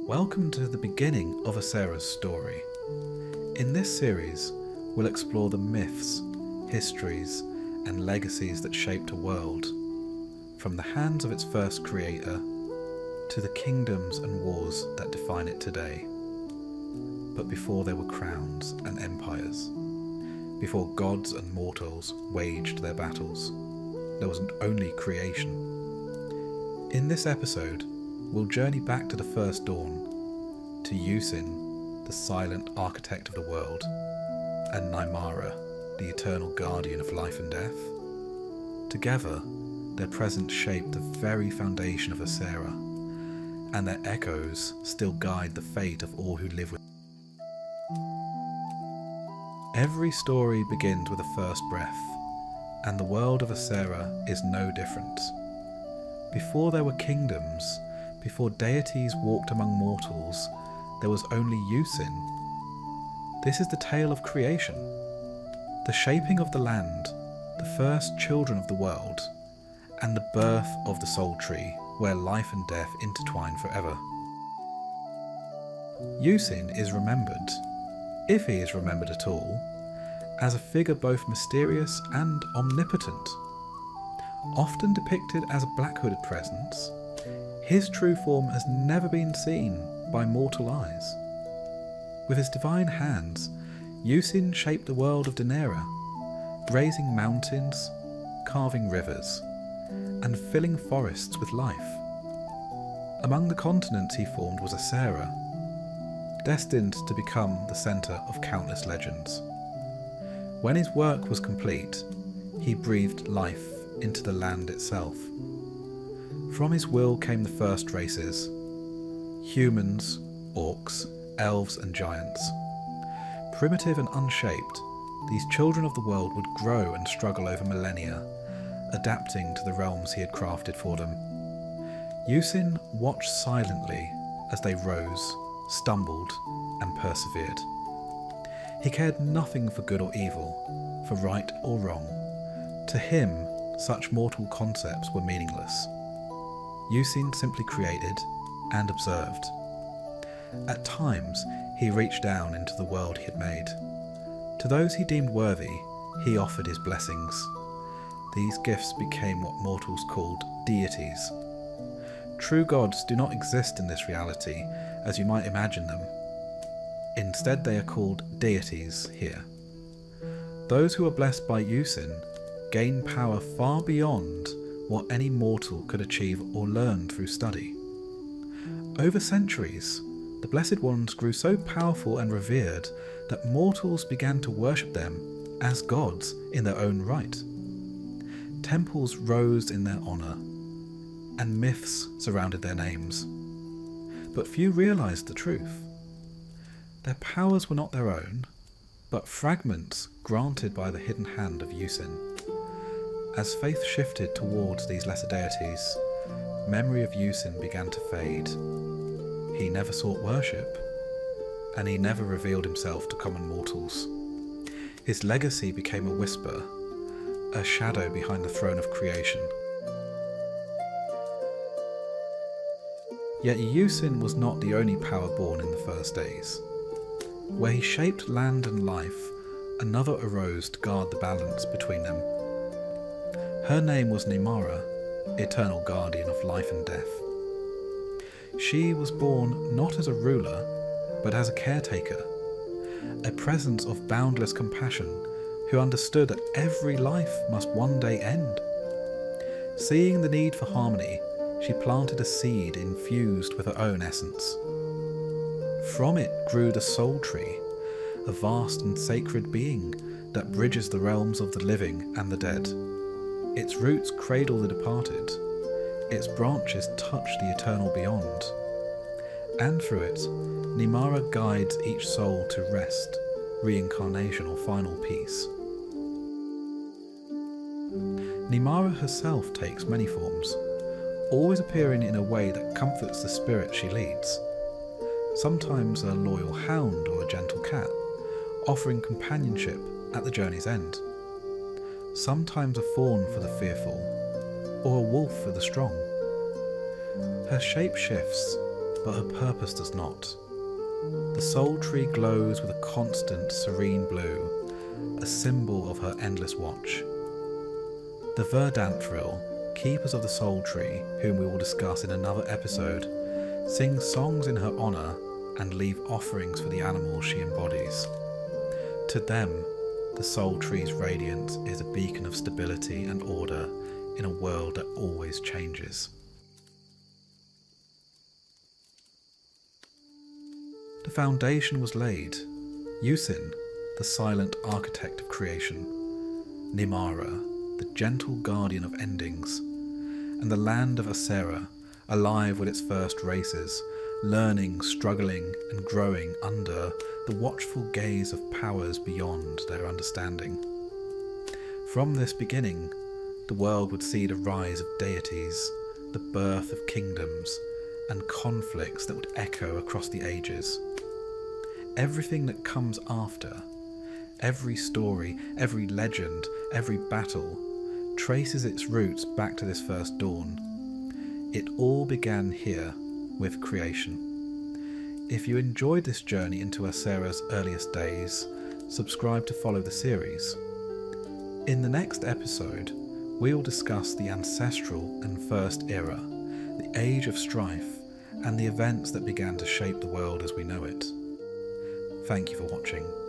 Welcome to the beginning of Aesera's story. In this series, we'll explore the myths, histories, and legacies that shaped a world, from the hands of its first creator to the kingdoms and wars that define it today. But before there were crowns and empires, before gods and mortals waged their battles, there was only creation. In this episode, we'll journey back to the first dawn, to Usin, the silent architect of the world, and Nymara, the eternal guardian of life and death. Together, their presence shaped the very foundation of Aesera, and their echoes still guide the fate of all who live with. Every story begins with a first breath, and the world of Aesera is no different. Before there were kingdoms, before deities walked among mortals, there was only Usin. This is the tale of creation, the shaping of the land, the first children of the world, and the birth of the soul tree, where life and death intertwine forever. Usin is remembered, if he is remembered at all, as a figure both mysterious and omnipotent. Often depicted as a black-hooded presence, his true form has never been seen by mortal eyes. With his divine hands, Usin shaped the world of Aesera, raising mountains, carving rivers, and filling forests with life. Among the continents he formed was Aesera, destined to become the centre of countless legends. When his work was complete, he breathed life into the land itself. From his will came the first races: humans, orcs, elves and giants. Primitive and unshaped, these children of the world would grow and struggle over millennia, adapting to the realms he had crafted for them. Usin watched silently as they rose, stumbled, and persevered. He cared nothing for good or evil, for right or wrong. To him, such mortal concepts were meaningless. Usin simply created and observed. At times, he reached down into the world he had made. To those he deemed worthy, he offered his blessings. These gifts became what mortals called deities. True gods do not exist in this reality as you might imagine them. Instead, they are called deities here. Those who are blessed by Usin gain power far beyond what any mortal could achieve or learn through study. Over centuries, the Blessed Ones grew so powerful and revered that mortals began to worship them as gods in their own right. Temples rose in their honour, and myths surrounded their names. But few realised the truth. Their powers were not their own, but fragments granted by the hidden hand of Usin. As faith shifted towards these lesser deities, memory of Usin began to fade. He never sought worship, and he never revealed himself to common mortals. His legacy became a whisper, a shadow behind the throne of creation. Yet Usin was not the only power born in the first days. Where he shaped land and life, another arose to guard the balance between them. Her name was Nymara, eternal guardian of life and death. She was born not as a ruler, but as a caretaker, a presence of boundless compassion who understood that every life must one day end. Seeing the need for harmony, she planted a seed infused with her own essence. From it grew the soul tree, a vast and sacred being that bridges the realms of the living and the dead. Its roots cradle the departed, its branches touch the eternal beyond, and through it, Nymara guides each soul to rest, reincarnation or final peace. Nymara herself takes many forms, always appearing in a way that comforts the spirit she leads. Sometimes a loyal hound or a gentle cat, offering companionship at the journey's end. Sometimes a fawn for the fearful, or a wolf for the strong. Her shape shifts, but her purpose does not. The soul tree glows with a constant, serene blue, a symbol of her endless watch. The Verdanthril, keepers of the soul tree, whom we will discuss in another episode, sing songs in her honour and leave offerings for the animals she embodies. To them, the soul tree's radiance is a beacon of stability and order in a world that always changes. The foundation was laid. Yusin, the silent architect of creation, Nimara, the gentle guardian of endings, and the land of Aesera, alive with its first races, learning, struggling, and growing under the watchful gaze of powers beyond their understanding. From this beginning, the world would see the rise of deities, the birth of kingdoms, and conflicts that would echo across the ages. Everything that comes after, every story, every legend, every battle, traces its roots back to this first dawn. It all began here with creation. If you enjoyed this journey into Aesera's earliest days, subscribe to follow the series. In the next episode, we will discuss the ancestral and first era, the age of strife, and the events that began to shape the world as we know it. Thank you for watching.